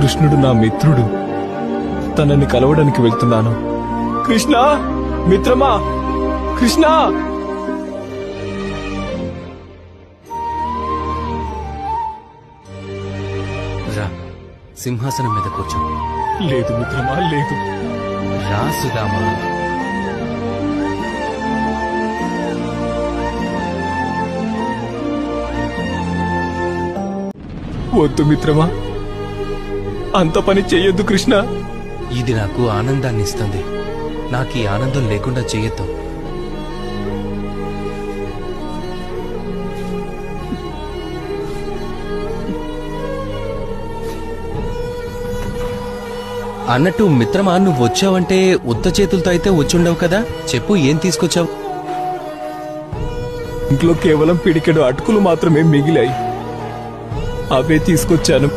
కృష్ణుడు నా మిత్రుడు. తనని కలవడానికి వెళ్తున్నాను. కృష్ణ, మిత్రమా, కృష్ణ. రా, సింహాసనం మీద కూర్చో. లేదు మిత్రమా, లేదు. రా సుధామా. వద్దు మిత్రమా, అంత పని చెయ్యొద్దు కృష్ణ. ఇది నాకు ఆనందాన్ని ఇస్తుంది. నాకు ఈ ఆనందం లేకుండా చెయ్యొద్దు. అన్నట్టు మిత్రమా, నువ్వు వచ్చావంటే ఉత్త చేతులతో అయితే వచ్చుండవు కదా. చెప్పు, ఏం తీసుకొచ్చావు? ఇంట్లో కేవలం పిడికెడు అటుకులు మాత్రమే మిగిలాయి. అవే తీసుకొచ్చాను.